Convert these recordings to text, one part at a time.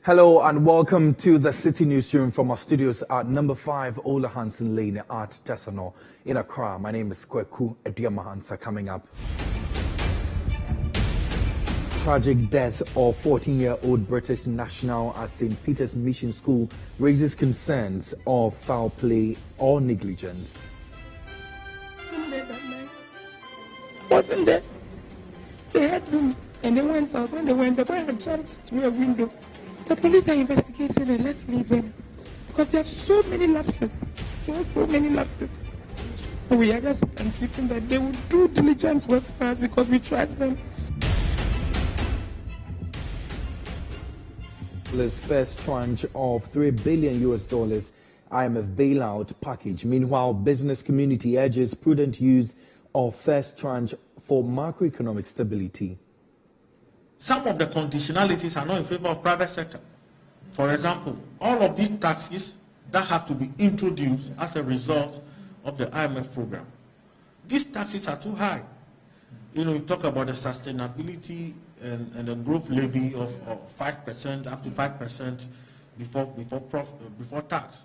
Hello and welcome to the Citi Newsroom from our studios at number 5 Ola Hansen Lane at Tesano in Accra. My name is Kweku Ediamahansa. Coming up, tragic death of 14-year-old British national at St. Peter's Mission School raises concerns of foul play or negligence. Wasn't there? They had room and they went out. When they went, the boy had jumped through a window. The police are investigating it. Let's leave them. Because there are so many lapses. So many lapses. So we are just entreating that they will do diligent work for us because we trust them. This first tranche of $3 billion IMF bailout package. Meanwhile, business community urges prudent use of first tranche for macroeconomic stability. Some of the conditionalities are not in favor of private sector. For example, all of these taxes that have to be introduced as a result of the IMF program. These taxes are too high. You talk about the sustainability and the growth levy of 5%, up to 5% before tax.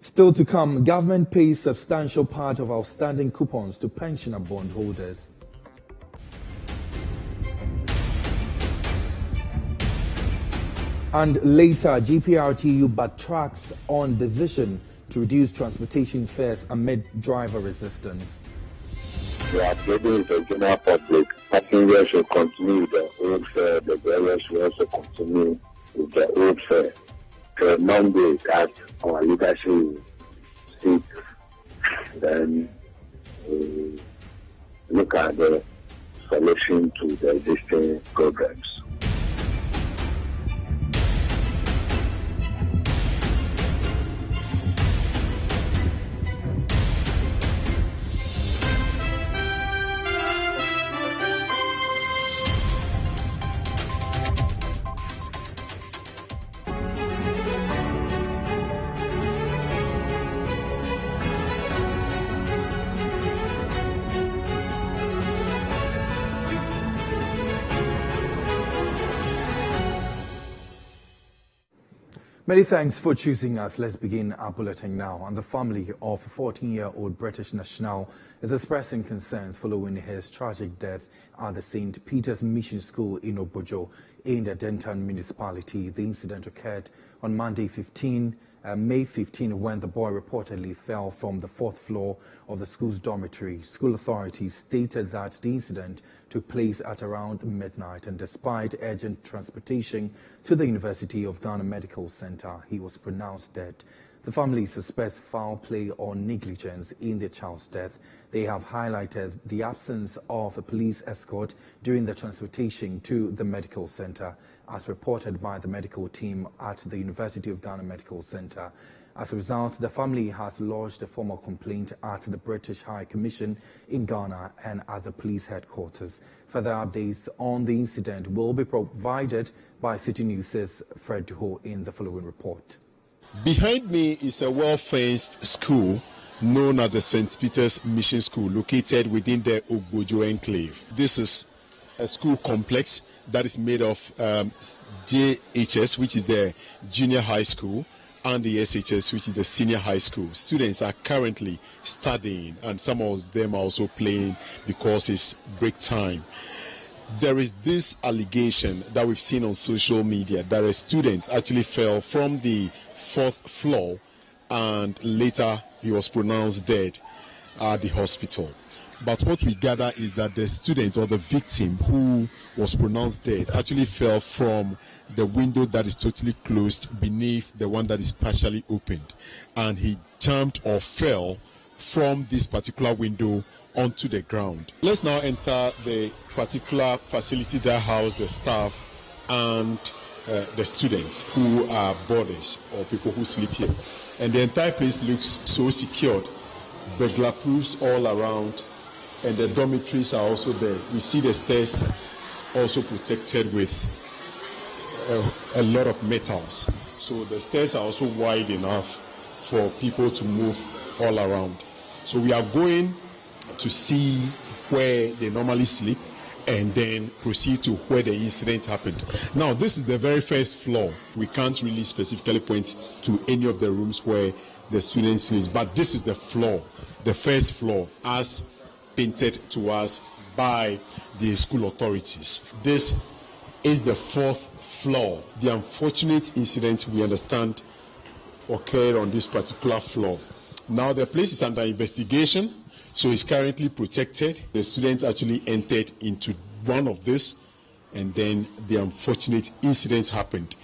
Still to come, government pays substantial part of outstanding coupons to pensioner bondholders. And later, GPRTU backtracks on decision to reduce transportation fares amid driver resistance. We are pleading with the general public. Passengers should continue with the old fare. The drivers should also continue with the old fare. So Monday, that our leadership will sit, then we look at the solution to the existing problems. Many thanks for choosing us. Let's begin our bulletin now. And the family of a 14-year-old British national is expressing concerns following his tragic death at the St. Peter's Mission School in Obojo in the Denton municipality. The incident occurred on May 15, when the boy reportedly fell from the 4th floor of the school's dormitory. School authorities stated that the incident took place at around midnight, and despite urgent transportation to the University of Ghana Medical Center, he was pronounced dead. The family suspects foul play or negligence in their child's death. They have highlighted the absence of a police escort during the transportation to the medical center, as reported by the medical team at the University of Ghana Medical Center. As a result, the family has lodged a formal complaint at the British High Commission in Ghana and at the police headquarters. Further updates on the incident will be provided by Citi News' Fred Duho in the following report. Behind me is a well-fenced school known as the St. Peter's Mission School, located within the Obojo enclave. This is a school complex that is made of JHS, which is the junior high school, and the SHS, which is the senior high school. Students are currently studying, and some of them are also playing because it's break time. There is this allegation that we've seen on social media that a student actually fell from the 4th floor and later he was pronounced dead at the hospital. But what we gather is that the student or the victim who was pronounced dead actually fell from the window that is totally closed beneath the one that is partially opened, and he jumped or fell from this particular window onto the ground. Let's now enter the particular facility that housed the staff and the students who are boarders or people who sleep here. And the entire place looks so secured. Burglar proofs all around, and the dormitories are also there. We see the stairs also protected with a lot of metals. So the stairs are also wide enough for people to move all around. So we are going to see where they normally sleep and then proceed to where the incident happened. Now, this is the very first floor. We can't really specifically point to any of the rooms where the students live, but this is the floor, the first floor, as painted to us by the school authorities. This is the fourth floor. The unfortunate incident, we understand, occurred on this particular floor. Now, the place is under investigation, so it's currently protected. The students actually entered into one of this, and then the unfortunate incident happened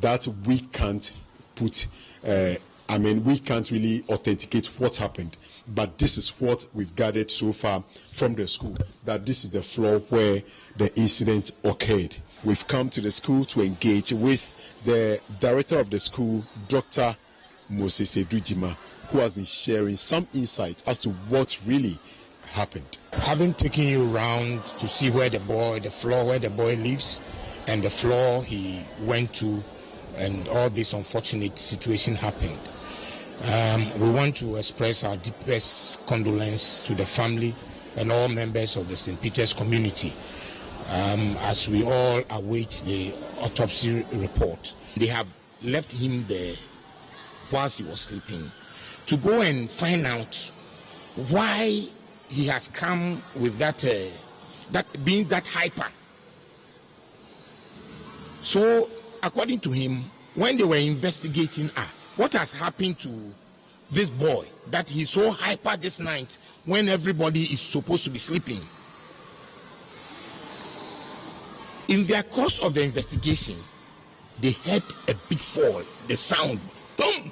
that we can't put, we can't really authenticate what happened. But this is what we've gathered so far from the school, that this is the floor where the incident occurred. We've come to the school to engage with the director of the school, Dr. Moses Edujima, who has been sharing some insights as to what really happened. Having taken you around to see where the floor where the boy lives, and the floor he went to, and all this unfortunate situation happened, we want to express our deepest condolence to the family and all members of the St. Peter's community as we all await the autopsy report. They have left him there whilst he was sleeping to go and find out why he has come with that being that hyper. So, according to him, when they were investigating, what has happened to this boy that he's so hyper this night when everybody is supposed to be sleeping? In their course of the investigation, they heard a big fall, the sound, boom.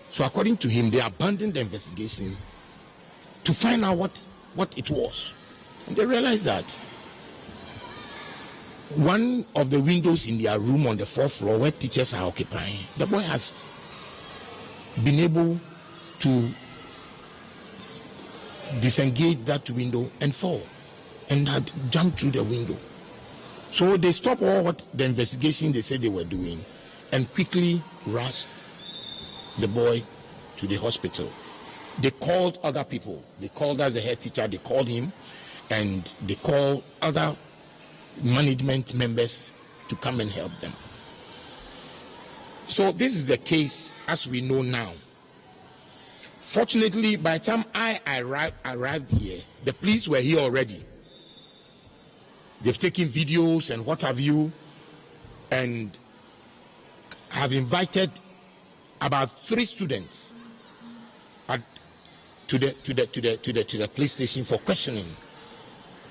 So according to him, they abandoned the investigation to find out what it was. And they realized that one of the windows in their room on the fourth floor where teachers are occupying, the boy has been able to disengage that window and fall, and had jumped through the window. So they stopped all what the investigation they said they were doing and quickly rushed the boy to the hospital. They called other people. They called us the head teacher. They called him, and they called other management members to come and help them. So this is the case as we know now. Fortunately, by the time I arrived here, the police were here already. They've taken videos and what have you, and have invited about 3 students to the police station for questioning.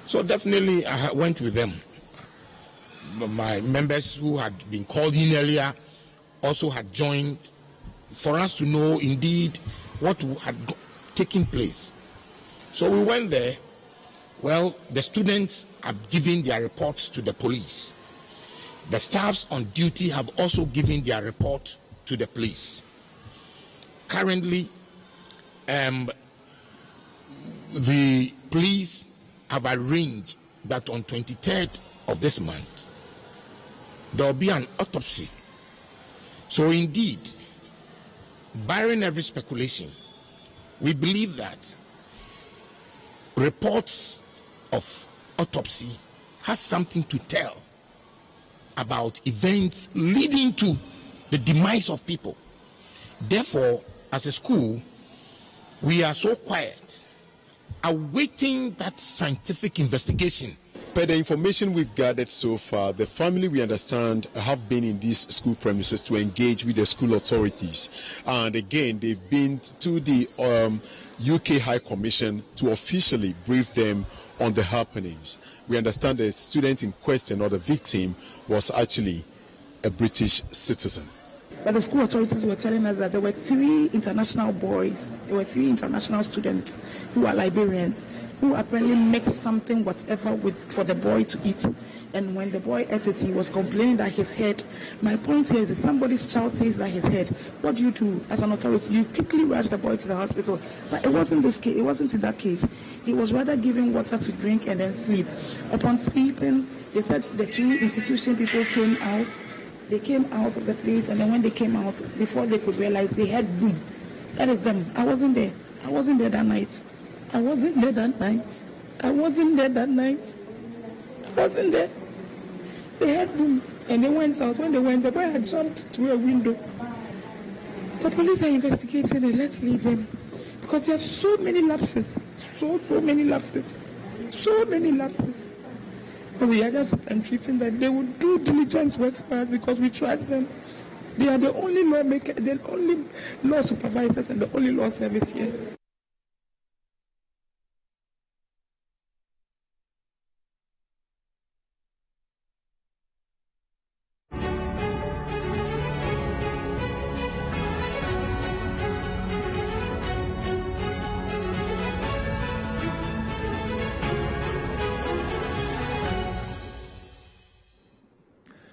So definitely I went with them. My members who had been called in earlier also had joined for us to know indeed what had taken place. So we went there. Well, the students have given their reports to the police. The staffs on duty have also given their report to the police. Currently, the police have arranged that on 23rd of this month, there will be an autopsy. So indeed, barring every speculation, we believe that reports of autopsy has something to tell about events leading to the demise of people. Therefore, as a school, we are so quiet, awaiting that scientific investigation. Per the information we've gathered so far, the family, we understand, have been in these school premises to engage with the school authorities. And again, they've been to the UK High Commission to officially brief them on the happenings. We understand the student in question, or the victim, was actually a British citizen. But the school authorities were telling us that there were 3 international boys, there were 3 international students who are Liberians, who apparently mixed something, whatever, for the boy to eat. And when the boy ate it, he was complaining that his head. My point here is, if somebody's child says that his head, what do you do as an authority? You quickly rush the boy to the hospital. But it wasn't this case. It wasn't in that case. He was rather given water to drink and then sleep. Upon sleeping, they said the 2 institution people came out. They came out of the place, and then when they came out, before they could realize, they had boom. That is them. I wasn't there. I wasn't there that night. I wasn't there that night. I wasn't there that night. I wasn't there. They had boom and they went out. When they went, the boy had jumped through a window. The police are investigating it. Let's leave them. Because there are so many lapses. So many lapses. So many lapses. And we are just entreating that they would do diligent work for us because we trust them. They are the only lawmaker, the only law supervisors and the only law service here.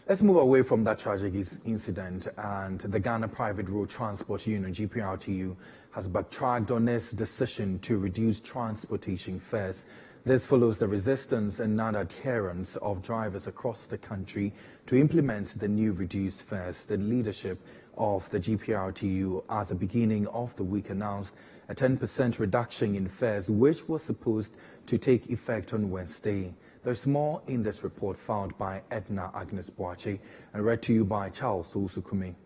Let's move away from that tragic incident, and the Ghana Private Road Transport Union, GPRTU, has backtracked on its decision to reduce transportation fares. This follows the resistance and non-adherence of drivers across the country to implement the new reduced fares. The leadership of the GPRTU at the beginning of the week announced a 10% reduction in fares, which was supposed to take effect on Wednesday. There's more in this report filed by Edna Agnes Boache and read to you by Charles Osukumi.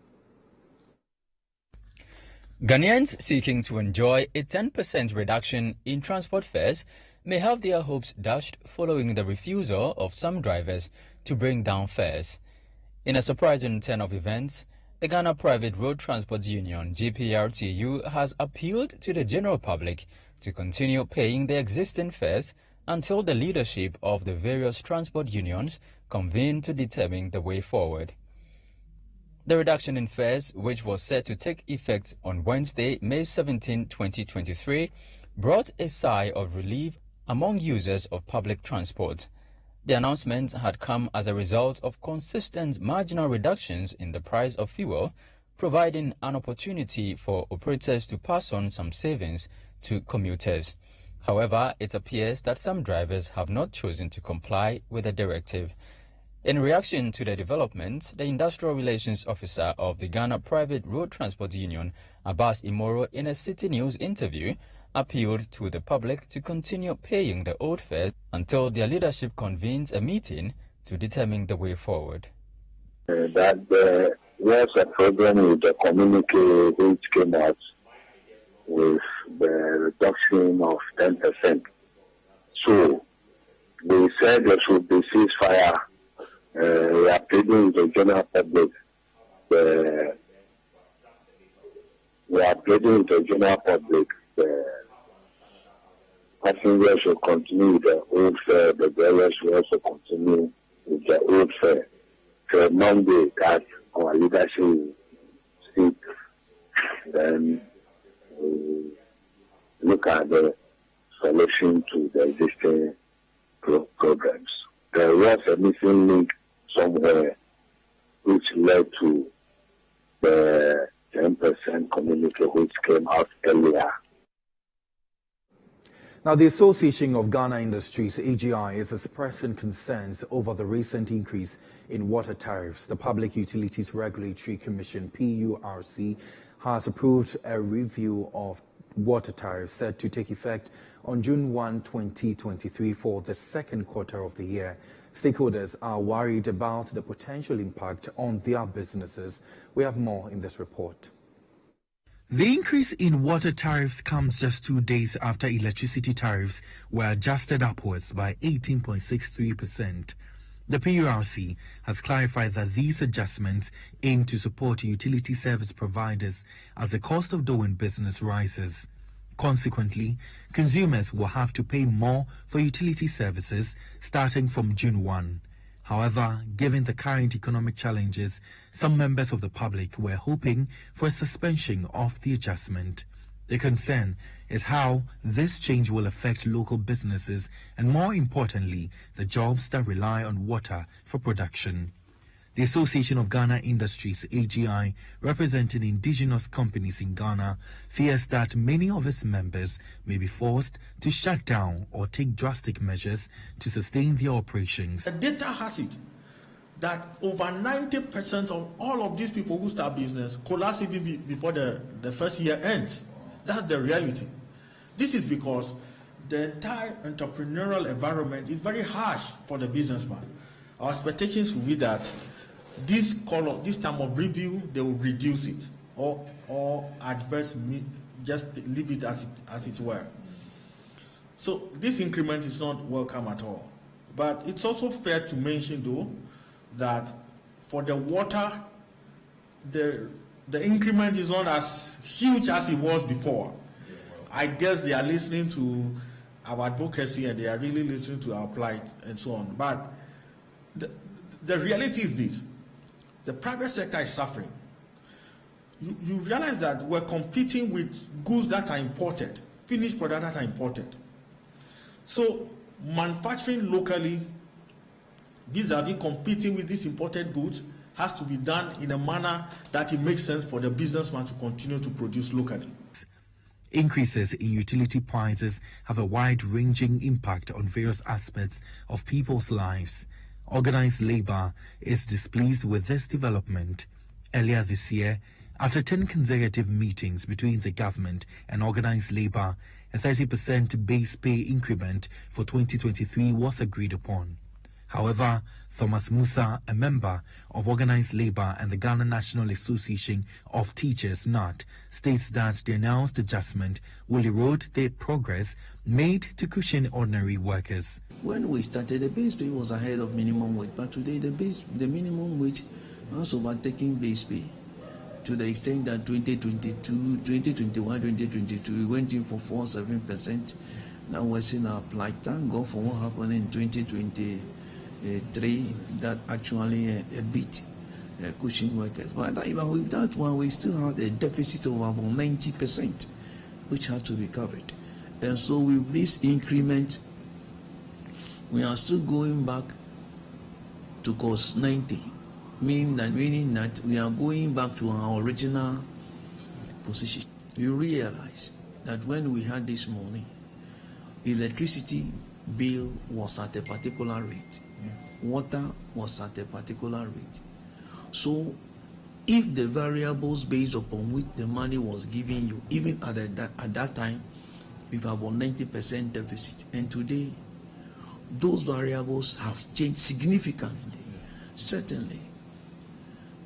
Ghanaians seeking to enjoy a 10% reduction in transport fares may have their hopes dashed following the refusal of some drivers to bring down fares. In a surprising turn of events, the Ghana Private Road Transport Union, GPRTU, has appealed to the general public to continue paying the existing fares until the leadership of the various transport unions convene to determine the way forward. The reduction in fares, which was set to take effect on Wednesday, May 17, 2023, brought a sigh of relief among users of public transport. The announcement had come as a result of consistent marginal reductions in the price of fuel, providing an opportunity for operators to pass on some savings to commuters. However, it appears that some drivers have not chosen to comply with the directive. In reaction to the development, the Industrial Relations Officer of the Ghana Private Road Transport Union, Abbas Imoro, in a Citi News interview, appealed to the public to continue paying the old fares until their leadership convenes a meeting to determine the way forward. That there was a problem with the communique which came out with the reduction of 10%. So they said there should be ceasefire. We are pleading with the general public. We are pleading with the general public. Passengers should continue with the old fare. The drivers should also continue with the old fare. So Monday, that our leadership will speak. Then we look at the solution to the existing programs. There was a missing link somewhere which led to the 10% communique which came out earlier. Now, the Association of Ghana Industries, AGI, is expressing concerns over the recent increase in water tariffs. The Public Utilities Regulatory Commission, PURC, has approved a review of water tariffs set to take effect on June 1, 2023 for the second quarter of the year. Stakeholders are worried about the potential impact on their businesses. We have more in this report. The increase in water tariffs comes just 2 days after electricity tariffs were adjusted upwards by 18.63%. The PURC has clarified that these adjustments aim to support utility service providers as the cost of doing business rises. Consequently, consumers will have to pay more for utility services starting from June 1. However, given the current economic challenges, some members of the public were hoping for a suspension of the adjustment. The concern is how this change will affect local businesses and, more importantly, the jobs that rely on water for production. The Association of Ghana Industries, AGI, representing indigenous companies in Ghana, fears that many of its members may be forced to shut down or take drastic measures to sustain their operations. The data has it that over 90% of all of these people who start business collapse even before the first year ends. That's the reality. This is because the entire entrepreneurial environment is very harsh for the businessman. Our expectations will be that this time of review, they will reduce it, or at best just leave it as it were. So this increment is not welcome at all. But it's also fair to mention, though, that for the water, the increment is not as huge as it was before. I guess they are listening to our advocacy and they are really listening to our plight and so on. But the reality is this: the private sector is suffering. You realize that we're competing with goods that are imported, finished products that are imported. So manufacturing locally, vis-a-vis competing with these imported goods, has to be done in a manner that it makes sense for the businessman to continue to produce locally. Increases in utility prices have a wide-ranging impact on various aspects of people's lives. Organized labor is displeased with this development. Earlier this year, after 10 consecutive meetings between the government and organized labor, a 30% base pay increment for 2023 was agreed upon. However, Thomas Musa, a member of Organized Labor and the Ghana National Association of Teachers, NAT, states that the announced adjustment will erode the progress made to cushion ordinary workers. When we started, the base pay was ahead of minimum wage, but today the minimum wage has overtaken base pay to the extent that 2022, 2021, 2022, we went in for 4.7%. Now we're seeing our plight. Thank God for what happened in 2023, that actually a bit cushion workers. But even with that one, we still have a deficit of about 90%, which has to be covered. And so with this increment, we are still going back to cost 90. Meaning that we are going back to our original position. You realize that when we had this money, electricity bill was at a particular rate, water was at a particular rate. So if the variables based upon which the money was given you, even at that time, with about 90% deficit, and today those variables have changed significantly, certainly.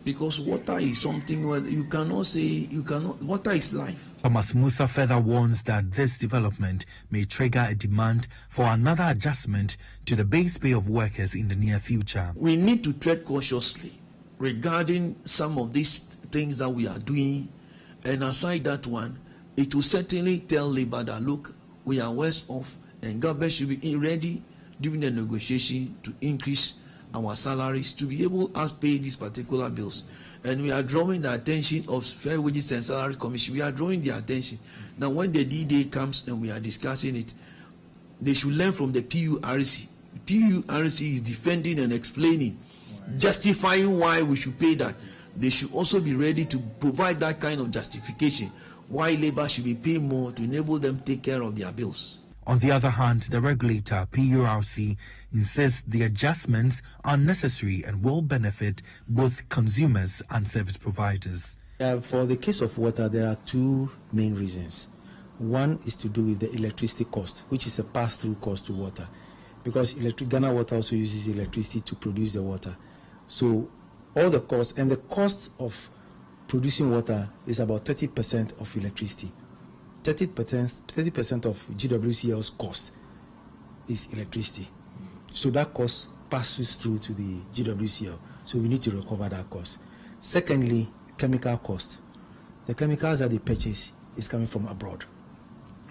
Because water is something where water is life. Thomas Musa further warns that this development may trigger a demand for another adjustment to the base pay of workers in the near future. We need to tread cautiously regarding some of these things that we are doing, and aside that one, it will certainly tell labor that, look, we are worse off, and government should be ready during the negotiation to increase our salaries to be able to pay these particular bills. And we are drawing the attention of Fair Wages and Salaries Commission. We are drawing their attention. Now when the D-Day comes and we are discussing it, they should learn from the PURC. PURC is defending and explaining, justifying why we should pay that. They should also be ready to provide that kind of justification why labor should be paying more to enable them to take care of their bills. On the other hand, the regulator, PURC, insists the adjustments are necessary and will benefit both consumers and service providers. For the case of water, there are two main reasons. One is to do with the electricity cost, which is a pass-through cost to water, because Ghana Water also uses electricity to produce the water. So all the costs, and the cost of producing water is about 30% of electricity. 30% of GWCL's cost is electricity. So that cost passes through to the GWCL. So we need to recover that cost. Secondly, chemical cost. The chemicals that they purchase is coming from abroad.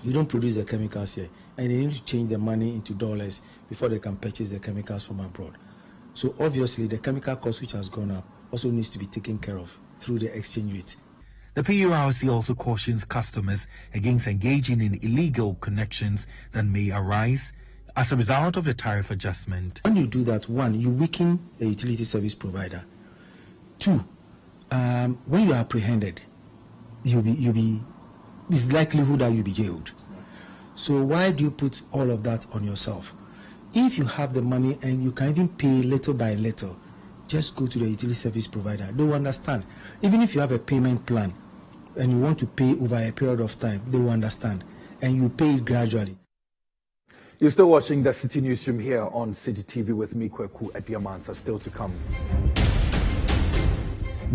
You don't produce the chemicals here, and they need to change the money into dollars before they can purchase the chemicals from abroad. So obviously the chemical cost, which has gone up, also needs to be taken care of through the exchange rate. The PURC also cautions customers against engaging in illegal connections that may arise as a result of the tariff adjustment. When you do that, one, you weaken the utility service provider. Two, when you are apprehended, it's likelihood that you'll be jailed. So why do you put all of that on yourself? If you have the money and you can even pay little by little, just go to the utility service provider. They will understand. Even if you have a payment plan and you want to pay over a period of time, they will understand, and you pay it gradually. You're still watching the City Newsroom here on Citi TV with me, Kweku Ediamansa, still to come.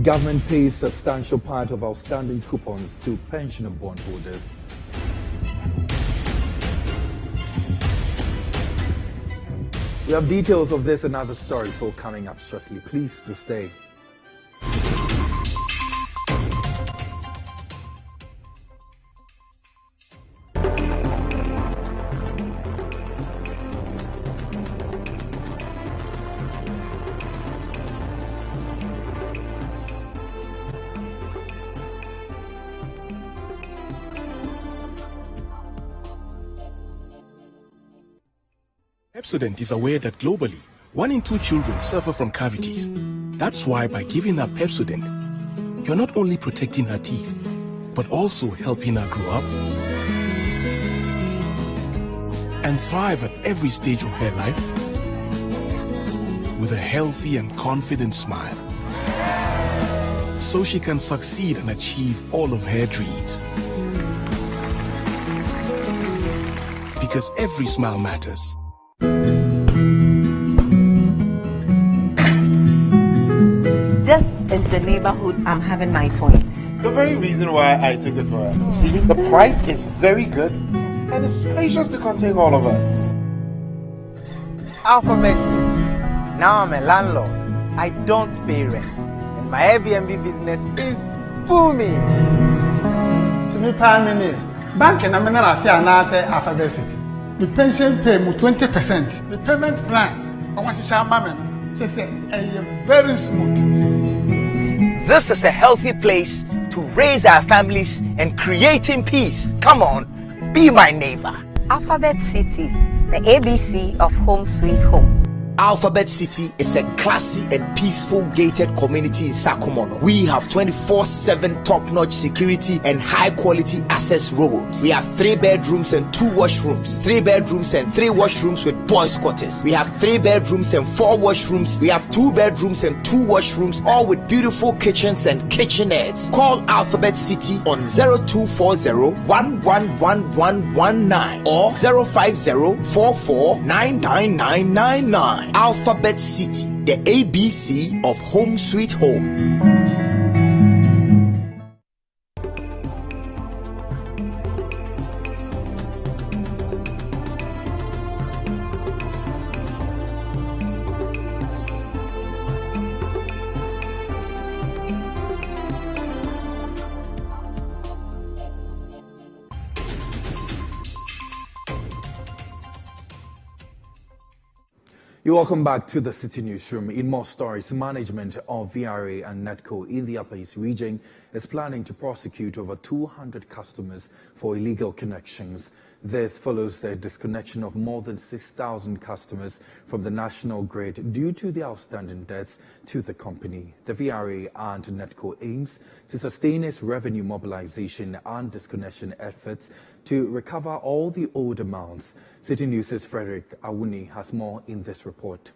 Government pays substantial part of outstanding coupons to pensioner bondholders. We have details of this and other stories all coming up shortly. Please do stay. Pepsodent is aware that globally, 1 in 2 children suffer from cavities. That's why by giving her Pepsodent, you're not only protecting her teeth, but also helping her grow up and thrive at every stage of her life with a healthy and confident smile, so she can succeed and achieve all of her dreams. Because every smile matters. This is the neighborhood I'm having my twins. The very reason why I took it for us. See, the price is very good and it's spacious to contain all of us. Alphabet City. Now I'm a landlord. I don't pay rent. And my Airbnb business is booming. To me, Parliamentary, bank and I'm going to say another Alphabet City. The pension pay me 20%. The payment plan, I want to share my just very smooth. This is a healthy place to raise our families and creating peace. Come on, be my neighbor. Alphabet City, the ABC of Home Sweet Home. Alphabet City is a classy and peaceful gated community in Sakumono. We have 24/7 top-notch security and high-quality access roads. We have 3 bedrooms and 2 washrooms, 3 bedrooms and 3 washrooms with boys' quarters. We have 3 bedrooms and 4 washrooms. We have 2 bedrooms and 2 washrooms, all with beautiful kitchens and kitchenettes. Call Alphabet City on 0240-111119 or 050-44-99999. Alphabet City, the ABC of Home Sweet Home. You're welcome back to the City Newsroom. In more stories, management of VRA and NETCO in the Upper East region is planning to prosecute over 200 customers for illegal connections. This follows the disconnection of more than 6,000 customers from the national grid due to the outstanding debts to the company. The VRA and NETCO aims to sustain its revenue mobilization and disconnection efforts to recover all the owed amounts. City News' Frederick Awuni has more in this report.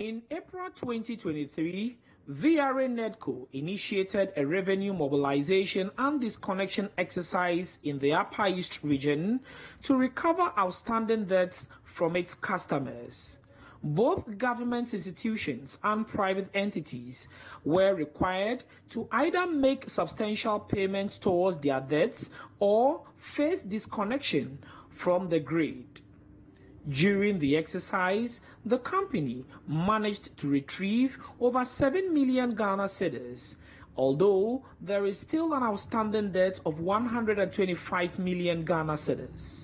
In April 2023, VRA NETCO initiated a revenue mobilization and disconnection exercise in the Upper East region to recover outstanding debts from its customers. Both government institutions and private entities were required to either make substantial payments towards their debts or face disconnection from the grid. During the exercise, the company managed to retrieve over 7 million Ghana cedis, although there is still an outstanding debt of 125 million Ghana cedis.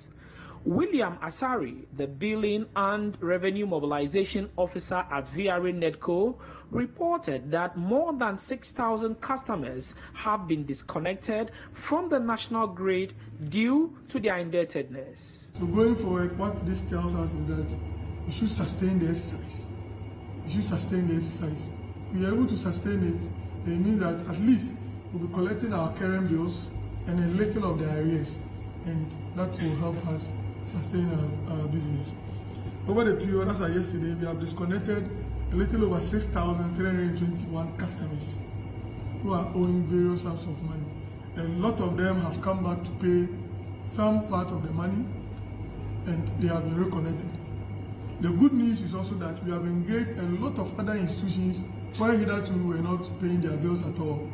William Asari, the Billing and Revenue Mobilization Officer at VRA NETCO, reported that more than 6,000 customers have been disconnected from the national grid due to their indebtedness. So going forward, what this tells us is that we should sustain the exercise. We should sustain the exercise. If we are able to sustain it, it means that at least we'll be collecting our current bills and a little of the arrears, and that will help us sustain our business. Over the period, as of yesterday, we have disconnected a little over 6,321 customers who are owing various sums of money. A lot of them have come back to pay some part of the money, and they have been reconnected. The good news is also that we have engaged a lot of other institutions where hitherto were not paying their bills at all.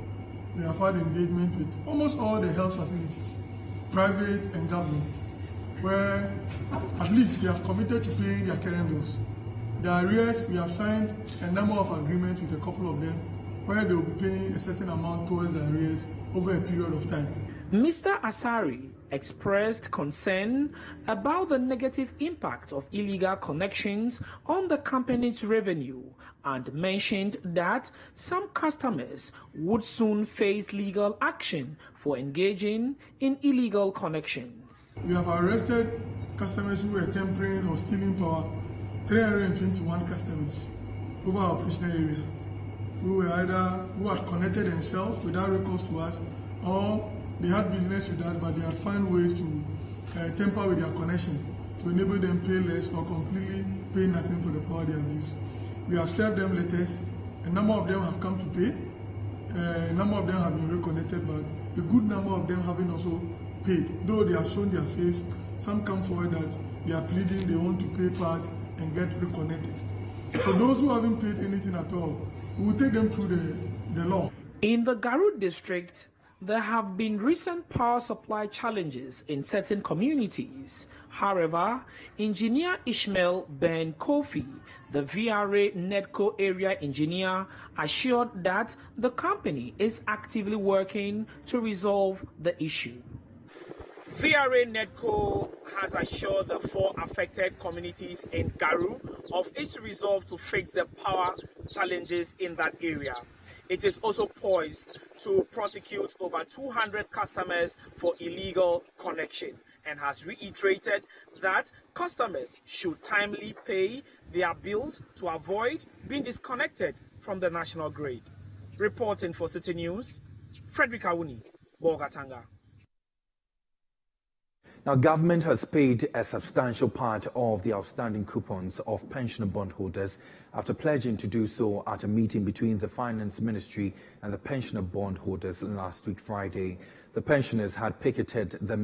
We have had engagement with almost all the health facilities, private and government, where at least they have committed to paying their current bills. The arrears, we have signed a number of agreements with a couple of them where they will be paying a certain amount towards the arrears over a period of time. Mr. Asari expressed concern about the negative impact of illegal connections on the company's revenue and mentioned that some customers would soon face legal action for engaging in illegal connections. We have arrested customers who were tampering or stealing power, 321 customers over our operational area, who had connected themselves without recourse to us, or they had business with us, but they had found ways to tamper with their connection to enable them pay less or completely pay nothing for the power they have used. We have served them letters. A number of them have come to pay. A number of them have been reconnected, but a good number of them haven't also paid. Though they have shown their face, some come forward that they are pleading, they want to pay part and get reconnected. For those who haven't paid anything at all, we will take them through the law. In the Garut district, there have been recent power supply challenges in certain communities. However, Engineer Ishmael Ben Kofi, the VRA NEDCO area engineer, assured that the company is actively working to resolve the issue. VRA NEDCO has assured the 4 affected communities in Garu of its resolve to fix the power challenges in that area. It is also poised to prosecute over 200 customers for illegal connection and has reiterated that customers should timely pay their bills to avoid being disconnected from the national grid. Reporting for Citi News, Frederick Awuni, Bolgatanga. Now, government has paid a substantial part of the outstanding coupons of pensioner bondholders after pledging to do so at a meeting between the Finance Ministry and the pensioner bondholders last week, Friday. The pensioners had picketed the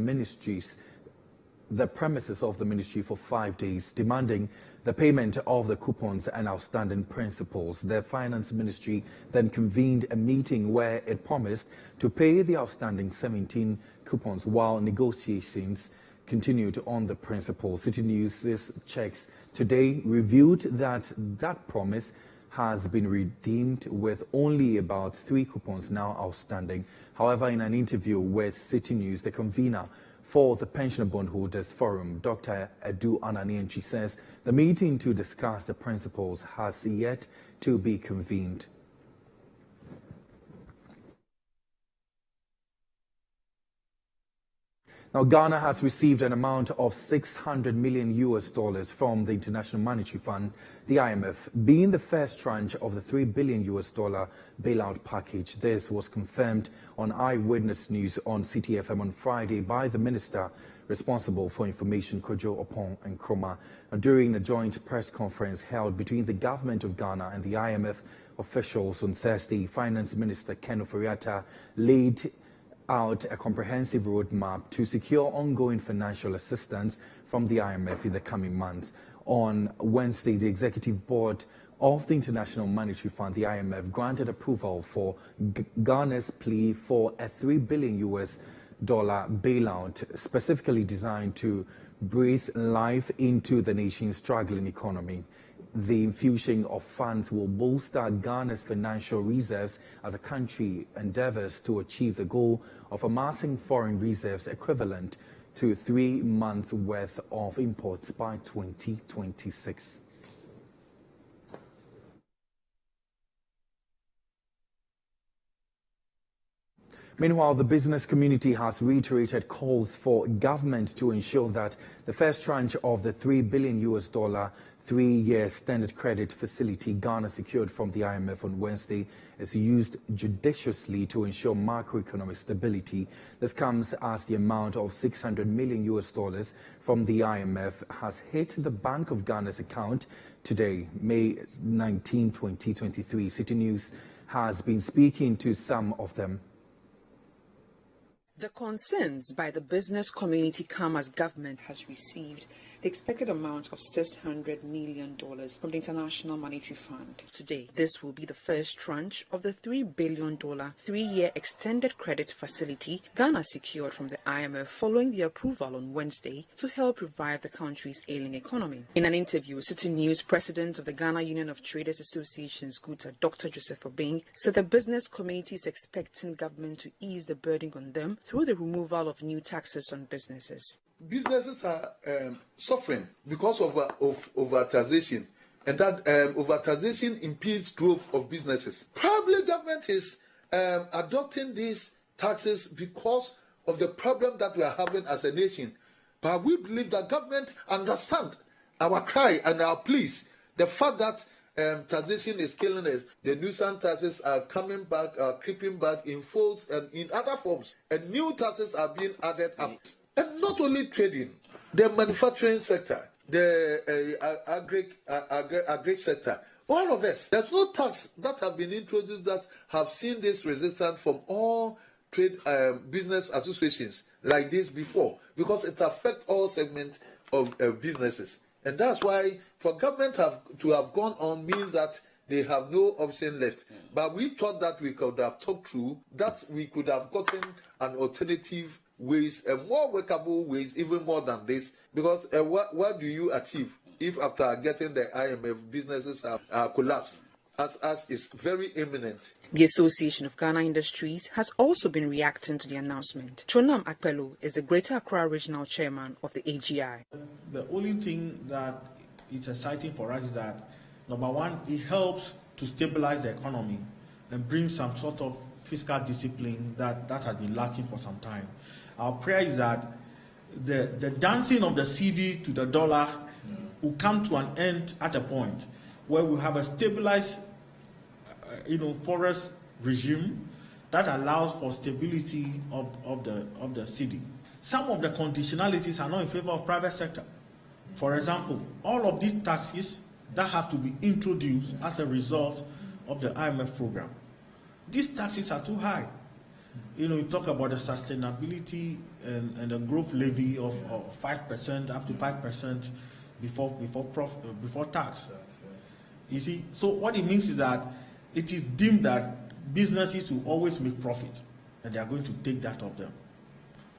premises of the ministry for 5 days, demanding the payment of the coupons and outstanding principals. The Finance Ministry then convened a meeting where it promised to pay the outstanding 17 coupons while negotiations continued on the principals. Citi News' checks today revealed that that promise has been redeemed with only about 3 coupons now outstanding. However, in an interview with Citi News, the convener for the Pensioner Bondholders Forum, Dr. Edu Ananianchi, says the meeting to discuss the principles has yet to be convened. Now, Ghana has received an amount of $600 million from the International Monetary Fund, the IMF, being the first tranche of the $3 billion bailout package. This was confirmed on Eyewitness News on Citi FM on Friday by the minister responsible for information, Kojo Opon Nkrumah. During a joint press conference held between the government of Ghana and the IMF officials on Thursday, Finance Minister Ken Ofori-Atta laid out a comprehensive roadmap to secure ongoing financial assistance from the IMF in the coming months. On Wednesday, the Executive Board of the International Monetary Fund, the IMF, granted approval for Ghana's plea for a $3 billion bailout, specifically designed to breathe life into the nation's struggling economy. The infusion of funds will bolster Ghana's financial reserves as a country endeavors to achieve the goal of amassing foreign reserves equivalent to 3 months' worth of imports by 2026. Meanwhile, the business community has reiterated calls for government to ensure that the first tranche of the $3 billion 3-year standard credit facility Ghana secured from the IMF on Wednesday is used judiciously to ensure macroeconomic stability. This comes as the amount of $600 million from the IMF has hit the Bank of Ghana's account today, May 19, 2023. Citi News has been speaking to some of them. The concerns by the business community come as government has received the expected amount of $600 million from the International Monetary Fund. Today, this will be the first tranche of the $3 billion three-year extended credit facility Ghana secured from the IMF following the approval on Wednesday to help revive the country's ailing economy. In an interview with Citi News, President of the Ghana Union of Traders Associations, GUTA, Dr. Joseph Obeng, said the business community is expecting government to ease the burden on them through the removal of new taxes on businesses. Businesses are suffering because of over-taxation, and that over-taxation impedes growth of businesses. Probably government is adopting these taxes because of the problem that we are having as a nation. But we believe that government understands our cry and our pleas. The fact that taxation is killing us, the nuisance taxes are coming back, are creeping back in folds and in other forms, and new taxes are being added up. And not only trading, the manufacturing sector, the agri sector, all of us. There's no tax that have been introduced that have seen this resistance from all trade business associations like this before, because it affects all segments of businesses. And that's why for government to have gone on means that they have no option left. But we thought that we could have talked through, that we could have gotten an alternative ways, more workable ways, even more than this. Because what do you achieve if after getting the IMF businesses have collapsed? As is very imminent. The Association of Ghana Industries has also been reacting to the announcement. Chonam Akpelu is the Greater Accra Regional Chairman of the AGI. The only thing that is exciting for us is that, number one, it helps to stabilize the economy and bring some sort of fiscal discipline that has been lacking for some time. Our prayer is that the dancing of the cedi to the dollar will come to an end at a point where we have a stabilized, forest regime that allows for stability of the city. Some of the conditionalities are not in favor of private sector. For example, all of these taxes that have to be introduced as a result of the IMF program, these taxes are too high. You talk about the sustainability and the growth levy of 5% up to 5% before tax. You see, so what it means is that it is deemed that businesses will always make profit, and they are going to take that of them,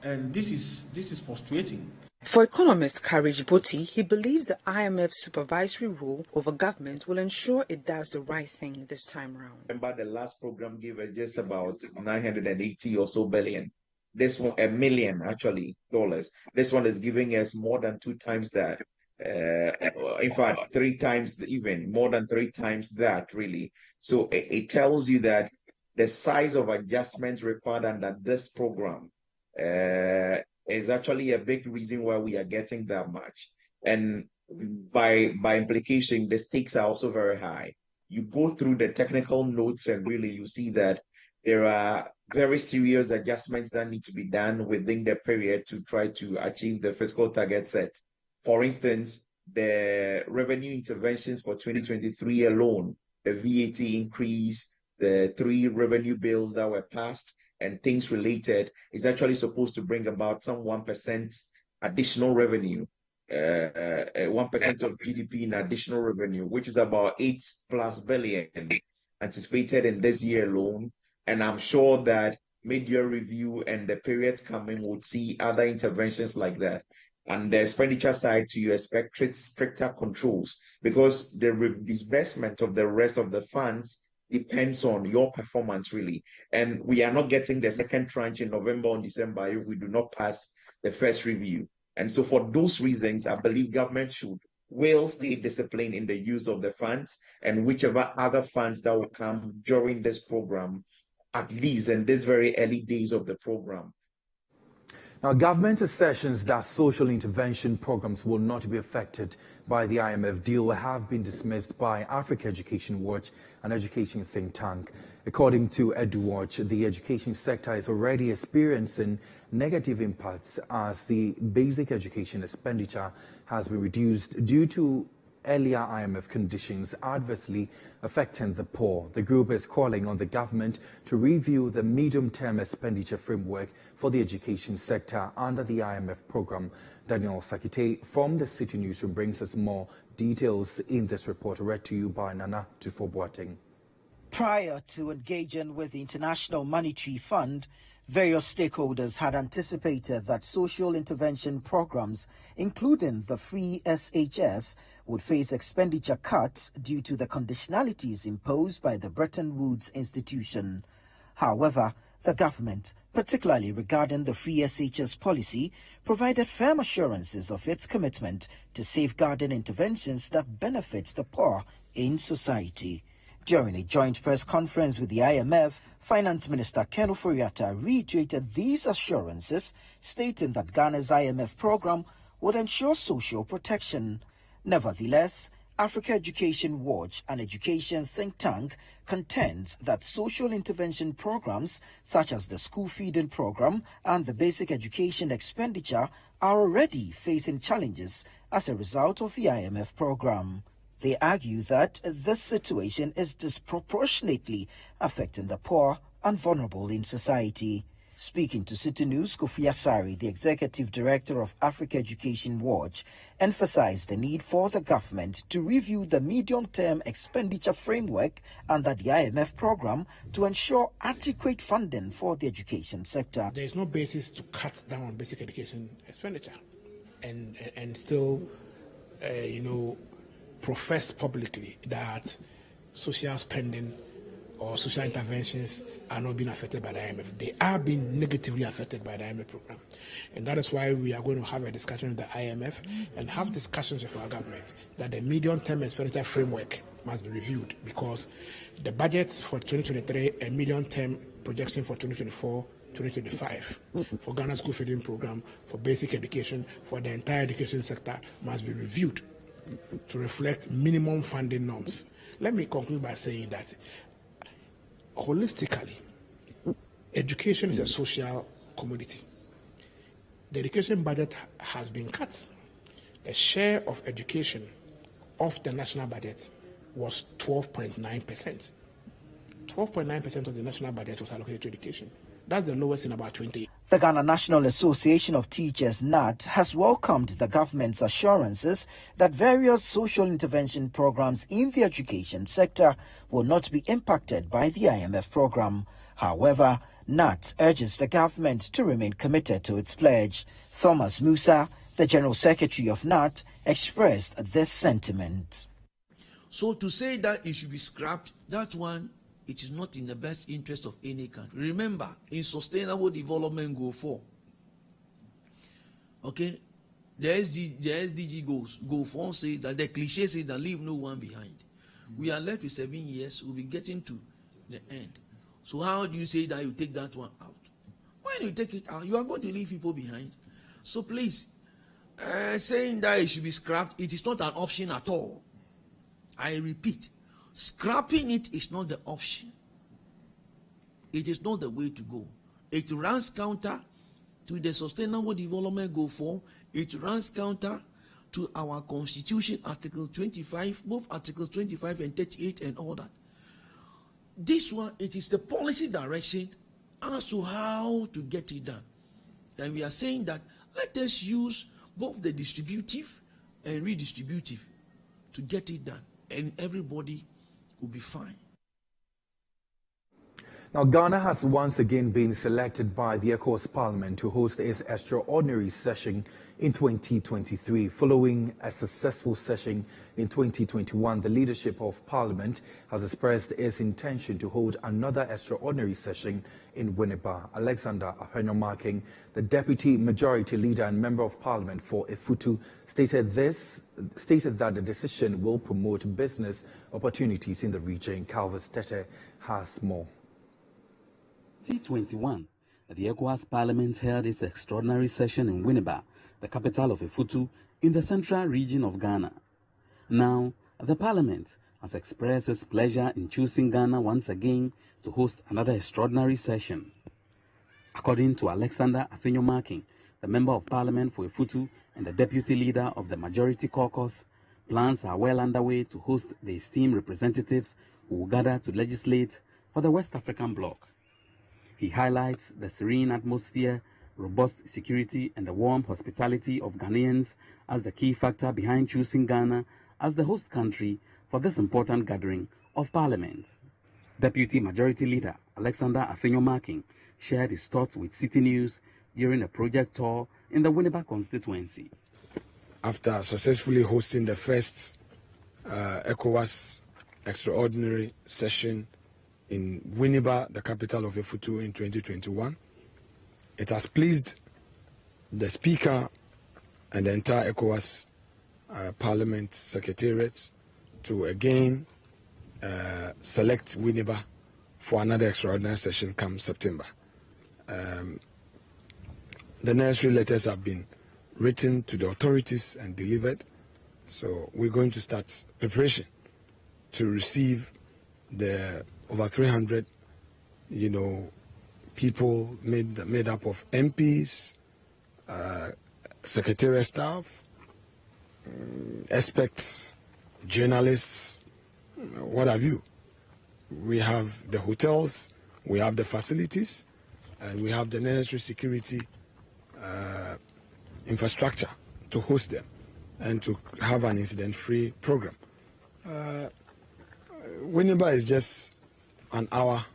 and this is frustrating. For economist Courage Boti, he believes the IMF's supervisory role over government will ensure it does the right thing this time around. Remember, the last program gave us just about 980 or so billion. This one, $1 million actually dollars. This one is giving us more than 2 times that. In fact, 3 times, even more than 3 times that, really. So it tells you that the size of adjustments required under this program is actually a big reason why we are getting that much. And by implication, the stakes are also very high. You go through the technical notes and really you see that there are very serious adjustments that need to be done within the period to try to achieve the fiscal target set. For instance, the revenue interventions for 2023 alone, the VAT increase, the 3 revenue bills that were passed, and things related, is actually supposed to bring about some 1% additional revenue, 1% of GDP in additional revenue, which is about 8+ billion anticipated in this year alone. And I'm sure that mid-year review and the periods coming would see other interventions like that. And the expenditure side, you expect stricter controls, because the disbursement of the rest of the funds depends on your performance, really. And we are not getting the second tranche in November or December if we do not pass the first review. And so for those reasons, I believe government will stay disciplined in the use of the funds, and whichever other funds that will come during this program, at least in these very early days of the program. Now, government assertions that social intervention programs will not be affected by the IMF deal have been dismissed by Africa Education Watch, an education think tank. According to EduWatch, the education sector is already experiencing negative impacts as the basic education expenditure has been reduced due to earlier IMF conditions adversely affecting the poor. The group is calling on the government to review the medium-term expenditure framework for the education sector under the IMF program. Daniel Sakite from the Citi Newsroom brings us more details in this report read to you by Nana Tufo-Boateng. Prior to engaging with the International Monetary Fund, various stakeholders had anticipated that social intervention programs, including the free SHS, would face expenditure cuts due to the conditionalities imposed by the Bretton Woods institution. However, the government, particularly regarding the free SHS policy, provided firm assurances of its commitment to safeguarding interventions that benefit the poor in society. During a joint press conference with the IMF, Finance Minister Ken Ofori-Atta reiterated these assurances, stating that Ghana's IMF program would ensure social protection. Nevertheless, Africa Education Watch, an education think tank, contends that social intervention programs such as the school feeding program and the basic education expenditure are already facing challenges as a result of the IMF program. They argue that this situation is disproportionately affecting the poor and vulnerable in society. Speaking to Citi News, Kofi Asari, the Executive Director of Africa Education Watch, emphasized the need for the government to review the medium-term expenditure framework under the IMF program to ensure adequate funding for the education sector. There is no basis to cut down on basic education expenditure and still, profess publicly that social spending or social interventions are not being affected by the IMF. They are being negatively affected by the IMF program. And that is why we are going to have a discussion with the IMF and have discussions with our government that the medium-term expenditure framework must be reviewed, because the budgets for 2023 and medium-term projection for 2024-2025 for Ghana's school feeding program, for basic education, for the entire education sector must be reviewed to reflect minimum funding norms. Let me conclude by saying that holistically, education is a social commodity. The education budget has been cut. The share of education of the national budget was 12.9%. 12.9% of the national budget was allocated to education. That's the lowest in about 20 years. The Ghana National Association of Teachers, NAT, has welcomed the government's assurances that various social intervention programs in the education sector will not be impacted by the IMF program. However, NAT urges the government to remain committed to its pledge. Thomas Musa, the General Secretary of NAT, expressed this sentiment. So to say that it should be scrapped, that one, it is not in the best interest of any country. Remember, in Sustainable Development Goal 4, okay, the SDG Goal 4 says that the cliche says that leave no one behind. We are left with 7 years, we'll be getting to the end. So how do you say that you take that one out? When you take it out, you are going to leave people behind. So please, saying that it should be scrapped, it is not an option at all. I repeat, scrapping it is not the option. It is not the way to go. It runs counter to the Sustainable Development Goal 4. It runs counter to our Constitution, Article 25, both Articles 25 and 38 and all that. This one, it is the policy direction as to how to get it done. And we are saying that let us use both the distributive and redistributive to get it done. And everybody will be fine. Now, Ghana has once again been selected by the ECOWAS Parliament to host its extraordinary session in 2023. Following a successful session in 2021, the leadership of Parliament has expressed its intention to hold another extraordinary session in Winneba. Alexander Ahenomaking, the Deputy Majority Leader and Member of Parliament for Efutu, stated that the decision will promote business opportunities in the region. Calvus Tete has more. 2021, the ECOWAS Parliament held its extraordinary session in Winneba, the capital of Efutu, in the central region of Ghana. Now, the Parliament has expressed its pleasure in choosing Ghana once again to host another extraordinary session. According to Alexander Ahenomaking, the Member of Parliament for Efutu and the Deputy Leader of the Majority Caucus, Plans are well underway to host the esteemed representatives who will gather to legislate for the West African bloc. He highlights the serene atmosphere, robust security, and the warm hospitality of Ghanaians as the key factor behind choosing Ghana as the host country for this important gathering of Parliament. Deputy Majority Leader Alexander Afenyo-Markin shared his thoughts with Citi News during a project tour in the Winneba constituency. After successfully hosting the first ECOWAS extraordinary session in Winneba, the capital of Efutu, in 2021, it has pleased the Speaker and the entire ECOWAS Parliament Secretariat to again select Winneba for another extraordinary session come September. The necessary letters have been written to the authorities and delivered, so we're going to start preparation to receive the over 300, people made up of MPs, secretariat staff, experts, journalists, what have you. We have the hotels, we have the facilities, and we have the necessary security infrastructure to host them and to have an incident-free program. Winneba is just an hour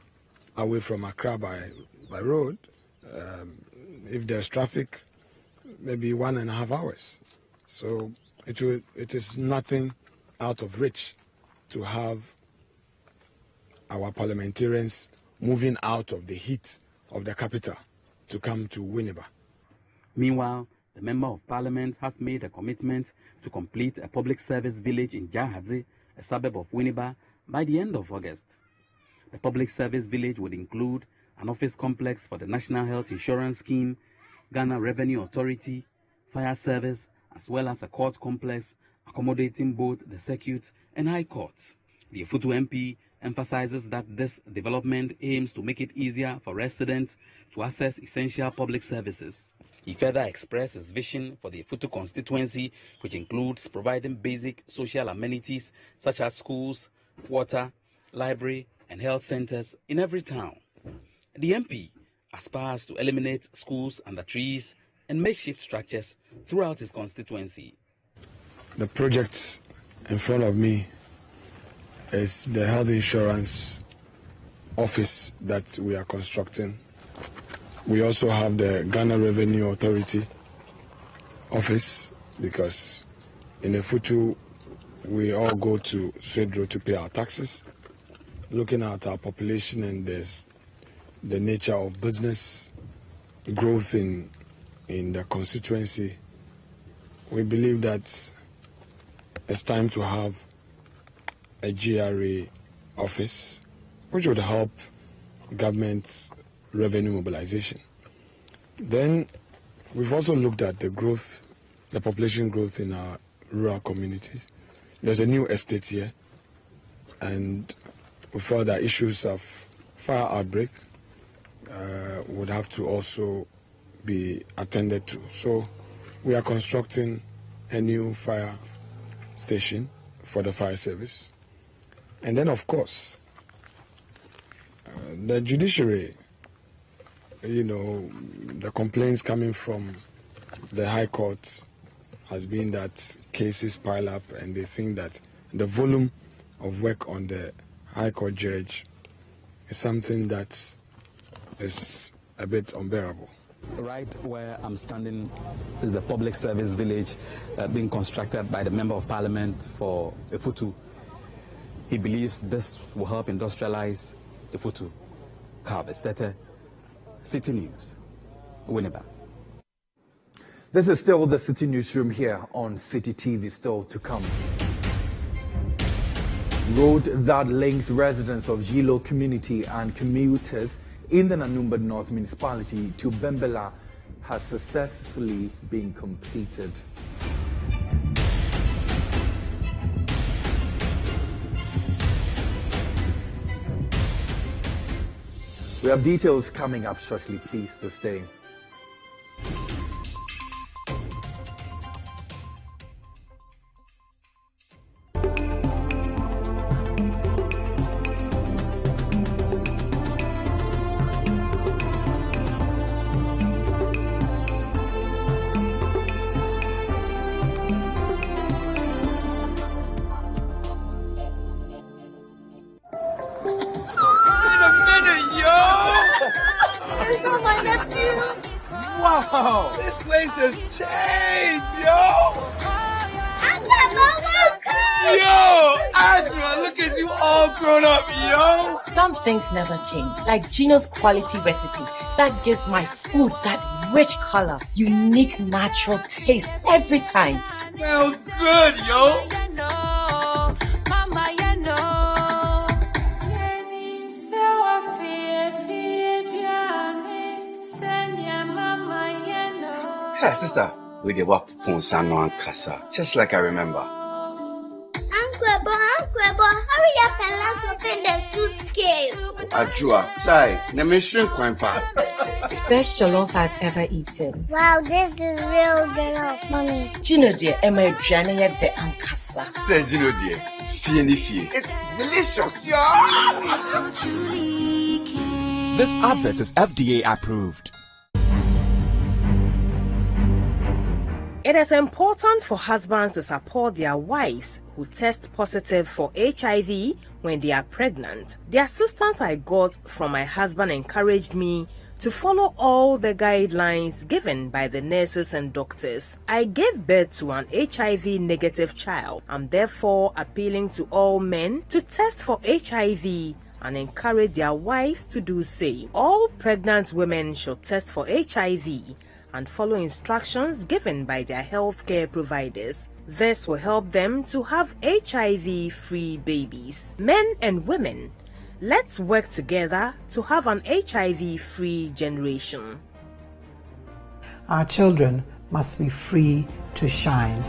away from Accra by road. If there's traffic, maybe 1.5 hours. So it is nothing out of reach to have our parliamentarians moving out of the heat of the capital to come to Winneba. Meanwhile, the Member of Parliament has made a commitment to complete a public service village in Jahadze, a suburb of Winneba, by the end of August. The public service village would include an office complex for the National Health Insurance Scheme, Ghana Revenue Authority, fire service, as well as a court complex accommodating both the circuit and high courts. The Efutu MP emphasizes that this development aims to make it easier for residents to access essential public services. He further expressed his vision for the Efutu constituency, which includes providing basic social amenities such as schools, water, library, and health centers in every town. The MP aspires to eliminate schools under trees and makeshift structures throughout his constituency. The project in front of me is the health insurance office that we are constructing. We also have the Ghana Revenue Authority office, because in Efutu we all go to Swedro to pay our taxes. Looking at our population and the nature of business growth in the constituency, we believe that it's time to have a GRA office which would help government's revenue mobilization. Then we've also looked at the growth, the population growth in our rural communities. There's a new estate here, and we felt that issues of fire outbreak would have to also be attended to. So we are constructing a new fire station for the fire service. And then, of course, the judiciary, the complaints coming from the High Court has been that cases pile up, and they think that the volume of work on the High Court judge is something that is a bit unbearable. Right where I'm standing is the public service village being constructed by the Member of Parliament for Efutu. He believes this will help industrialize Efutu. Carves Tete, Citi News, Winneba. This is still the Citi Newsroom here on Citi TV, still to come. Road that links residents of Gilo community and commuters in the Nanumba North Municipality to Bembela has successfully been completed. We have details coming up shortly. Please to stay. Wait a minute, yo! It's on my nephew. Wow! This place has changed, yo! Yo! Angela, look at you all grown up, yo! Some things never change, like Gino's quality recipe that gives my food that rich color, unique natural taste every time. Smells good, yo! Hey, sister, we did what Ponsano and Casa, just like I remember. Uncle, hurry up and let's open the suitcase. Ajua, sorry, na me shrimp quite far. Best jollof I've ever eaten. Wow, this is real jollof, mommy. Gino dear, Emma Adriana de Ankasa. Say Gino dear, fie. It's delicious, yo! This advert is FDA approved. It is important for husbands to support their wives who test positive for HIV when they are pregnant. The assistance I got from my husband encouraged me to follow all the guidelines given by the nurses and doctors. I gave birth to an HIV negative child. I'm therefore appealing to all men to test for HIV and encourage their wives to do same. All pregnant women should test for HIV and follow instructions given by their healthcare providers. This will help them to have HIV-free babies. Men and women, let's work together to have an HIV-free generation. Our children must be free to shine.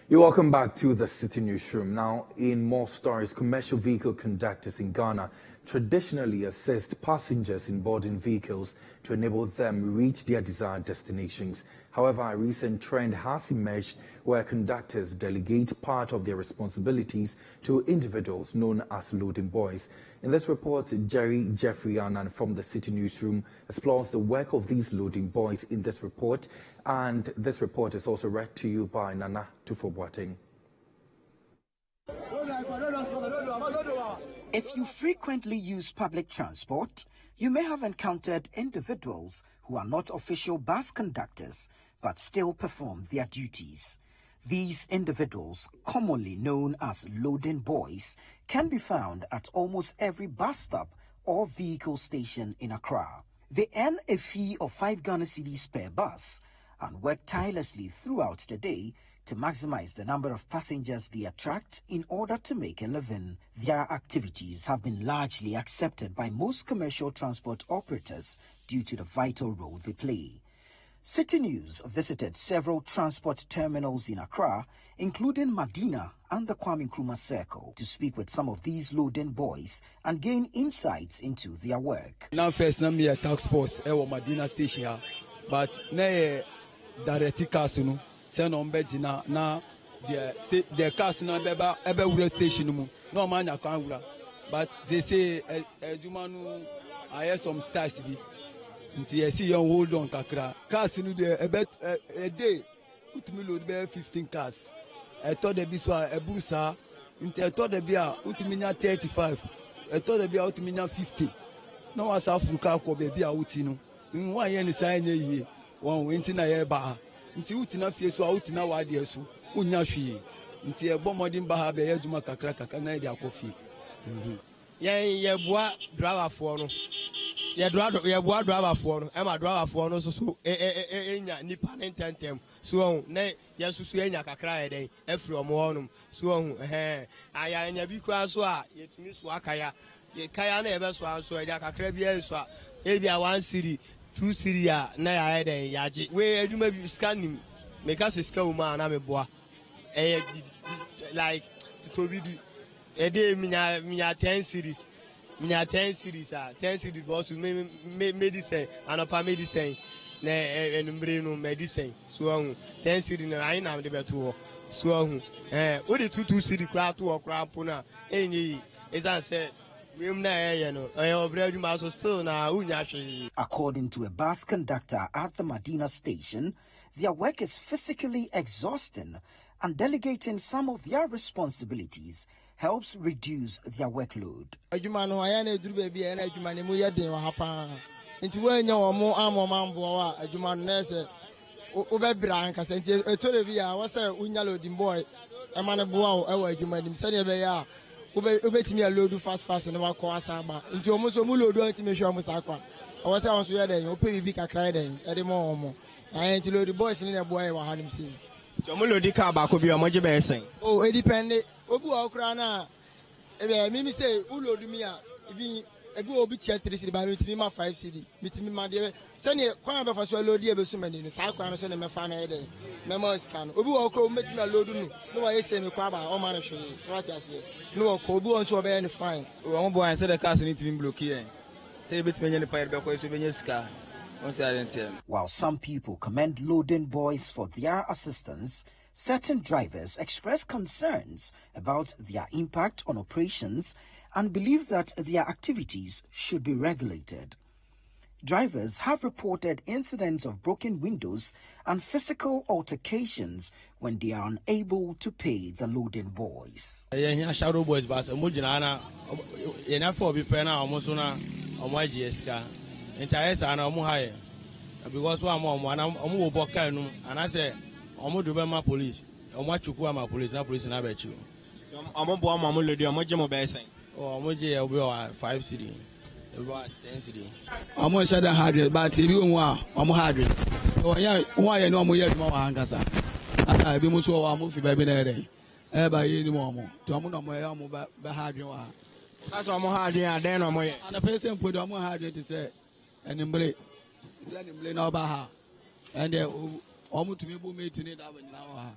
You're welcome back to the Citi Newsroom. Now, in more stories, commercial vehicle conductors in Ghana traditionally assist passengers in boarding vehicles to enable them reach their desired destinations. However, a recent trend has emerged where conductors delegate part of their responsibilities to individuals known as loading boys. In this report, Jeffrey Annan from the Citi Newsroom explores the work of these loading boys in this report, and this report is also read to you by Nana Tufo-Boateng. If you frequently use public transport, you may have encountered individuals who are not official bus conductors but still perform their duties. These individuals, commonly known as loading boys, can be found at almost every bus stop or vehicle station in Accra. They earn a fee of 5 Ghana cedis per bus and work tirelessly throughout the day to maximize the number of passengers they attract in order to make a living. Their activities have been largely accepted by most commercial transport operators due to the vital role they play. Citi News visited several transport terminals in Accra, including Medina and the Kwame Nkrumah Circle, to speak with some of these loading boys and gain insights into their work. Now first, I'm here task force at Medina station, but now direct cars, send on Bedina now the cars now ebe station no man ya but they say Jumanu I hear some stars be. Until I see you hold on kakra. Cars in a day, put me load 15 cars. I thought there be so a busa. Until I thought there be a utiminia 35. I thought there be a utiminia 50. No as Africa ko baby a utino. In 1 year sign ye. One winter na ye ba. Until utina fie so utina wadi so. Unya hwi. Until a bomodin ba be yejuma kakra kakana dia coffee. Ye boa driver for no. Ye boa driver for no. Emma driver for no so enya nipa ntentem. So na ye susu enya kakra e den afri omo honum. So aya enya bi kwa so a yetumi so akaya. Ye kaya na ebe so anso eja kakra bi e so a e bia 1 cedi 2 cedi a na ya den yaji. We aduma bi scanning. Make us scan uma na me boa. Like Tobidi. A day, minya 10 series. Minya 10 series, 10 series was medicine, and upon medicine, and medicine. So, 10 series, I know the better. So, what the 2 city crowd to or crowd puna, any, as I said. According to a bus conductor at the Medina station, their work is physically exhausting, and delegating some of their responsibilities helps reduce their workload. Ubetimi a load fast and wa ko asaba nti omo so mu load anti me hwe omo sakwa o se won so ye den o pe bi kakra den e de mo omo ayi nti load boys ni na boy wa hanim si so mo load ka ba ko bi omo je be sen o e depend obi wa okra na e be mi say u load mi a even ebi obi tia 3 cedi ba mi timi ma 5 cedi mi timi ma de se ne kwan be fa so load e be so mani ni sakwa no so ne me fa na e den me ma scan obi wa okra o metimi a load nu no wa yese me kwa ba o ma na hwe so what you say no obi won so be fine o mo boy say the cars need to be block here say bit me nyane pa be ko so be nyesika on say identity. While some people commend loading boys for their assistance, certain drivers express concerns about their impact on operations and believe that their activities should be regulated. Drivers have reported incidents of broken windows and physical altercations when they are unable to pay the loading boys. Yeah, shadow boys, but Mujana, enough for be pena almostuna on my GSK. Interest and I'm higher because one more and I'm walking and I say, I'm do my police. I'm watching my police, not police, and I bet you. I'm a boy, I'm lady, I'm a jam of basing. Oh, I'm a 5 city. About 10 city. I'm going to say 100, but if you want, I'm 100. Oh, yeah, why I know more yet more Angasa. I be most of our movie by Benede. By any more. To a mono, by hard you are. That's all more hard, and then I'm and a person put on more hard to say, and then let him blame about her. And almost to me, who made it up now.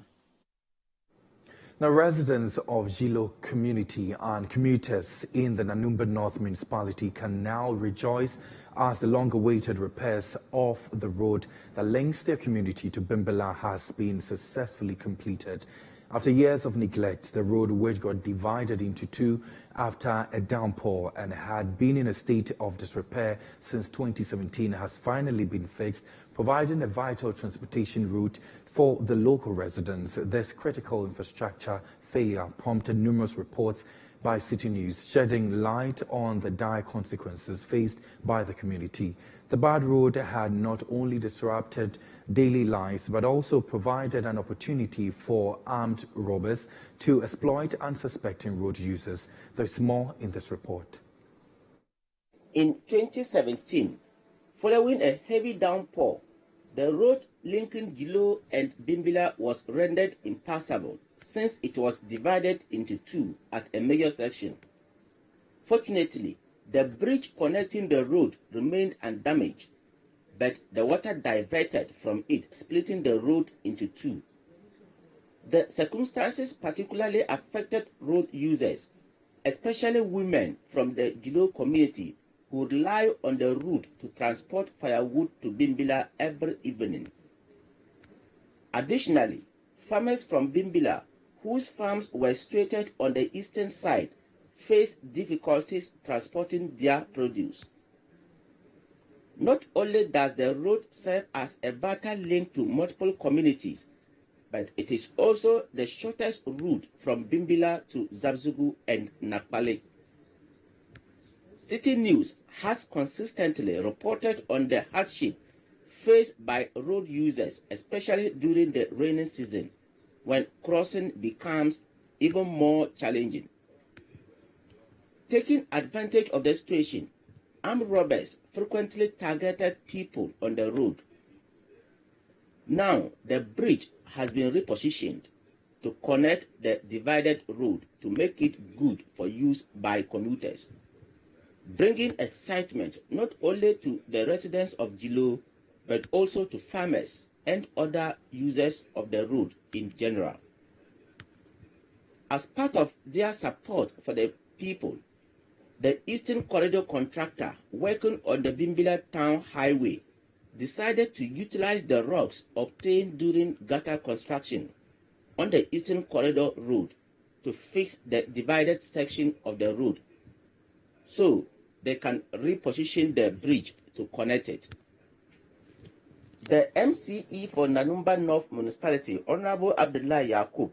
Now, residents of Jilo community and commuters in the Nanumba North municipality can now rejoice as the long-awaited repairs of the road that links their community to Bimbala has been successfully completed. After years of neglect, the road, which got divided into two after a downpour and had been in a state of disrepair since 2017, has finally been fixed, providing a vital transportation route for the local residents. This critical infrastructure failure prompted numerous reports by Citi News, shedding light on the dire consequences faced by the community. The bad road had not only disrupted daily lives, but also provided an opportunity for armed robbers to exploit unsuspecting road users. There's more in this report. In 2017, following a heavy downpour, the road linking Jilo and Bimbila was rendered impassable since it was divided into two at a major section. Fortunately, the bridge connecting the road remained undamaged, but the water diverted from it, splitting the road into two. The circumstances particularly affected road users, especially women from the Jilo community who rely on the route to transport firewood to Bimbila every evening. Additionally, farmers from Bimbila, whose farms were situated on the eastern side, faced difficulties transporting their produce. Not only does the road serve as a vital link to multiple communities, but it is also the shortest route from Bimbila to Zabzugu and Nakpale. Citi News has consistently reported on the hardship faced by road users, especially during the rainy season, when crossing becomes even more challenging. Taking advantage of the situation, armed robbers frequently targeted people on the road. Now, the bridge has been repositioned to connect the divided road to make it good for use by commuters, bringing excitement not only to the residents of Jilo, but also to farmers and other users of the road in general. As part of their support for the people, the Eastern Corridor contractor working on the Bimbilla Town Highway decided to utilize the rocks obtained during gutter construction on the Eastern Corridor road to fix the divided section of the road so they can reposition the bridge to connect it. The MCE for Nanumba North Municipality, Honorable Abdullah Yakub,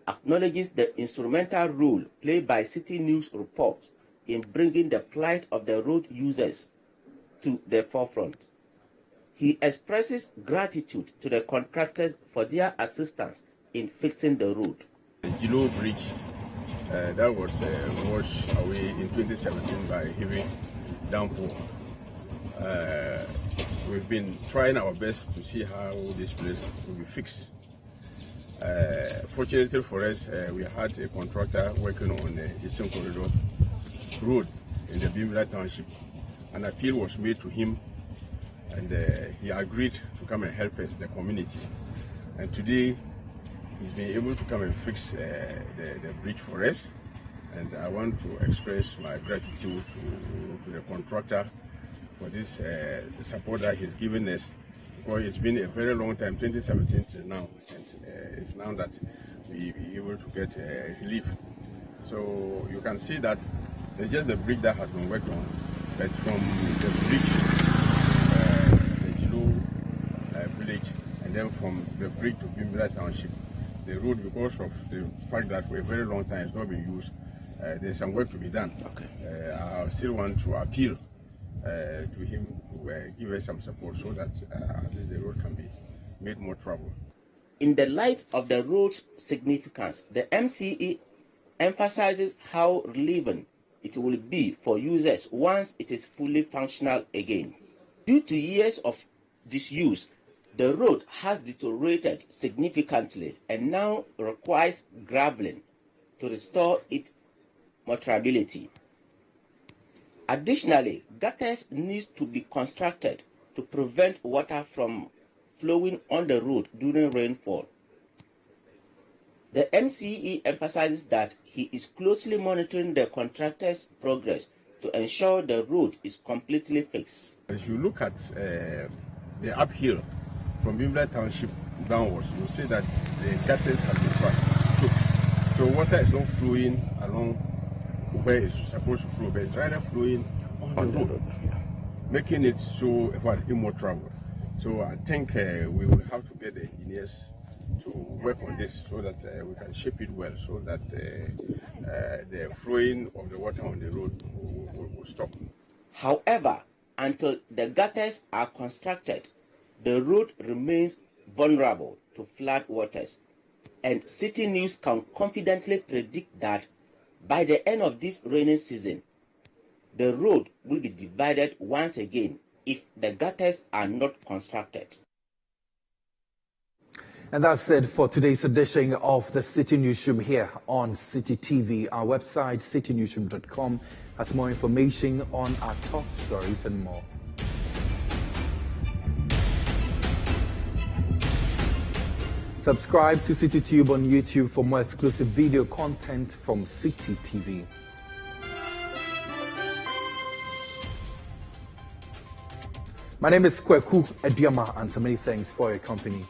acknowledges the instrumental role played by Citi News Report in bringing the plight of the road users to the forefront. He expresses gratitude to the contractors for their assistance in fixing the road. The Gilo Bridge that was washed away in 2017 by heavy downpour. We've been trying our best to see how this place will be fixed. Fortunately for us, we had a contractor working on the Eastern Corridor road in the Bimbilla Township. An appeal was made to him, and he agreed to come and help the community. And today, he's been able to come and fix the bridge for us. And I want to express my gratitude to the contractor for this support that he's given us, because it's been a very long time, 2017 till now, and it's now that we be able to get relief. So you can see that it's just the bridge that has been worked on, but from the bridge, the Gilo village, and then from the bridge to Bimbilla Township, the road, because of the fact that for a very long time it's not been used, there's some work to be done. Okay. I still want to appeal to him to give us some support so that at least the road can be made more travel. In the light of the road's significance, the MCE emphasizes how relevant it will be for users once it is fully functional again. Due to years of disuse, the road has deteriorated significantly and now requires graveling to restore its motorability. Additionally, gutters need to be constructed to prevent water from flowing on the road during rainfall. The MCE emphasizes that he is closely monitoring the contractor's progress to ensure the road is completely fixed. As you look at the uphill from Bimbilla Township downwards, you see that the gutters have been choked. So water is not flowing along where it's supposed to flow, but it's rather flowing on the road, making it so immotorable. So I think we will have to get the engineers to work on this so that we can shape it well, so that the flowing of the water on the road will stop. However, until the gutters are constructed, the road remains vulnerable to flood waters, and Citi News can confidently predict that by the end of this rainy season, the road will be divided once again if the gutters are not constructed. And that's it for today's edition of the Citi Newsroom here on Citi TV. Our website, citinewsroom.com, has more information on our top stories and more. Subscribe to CityTube on YouTube for more exclusive video content from Citi TV. My name is Kweku Ediama, and so many thanks for your company.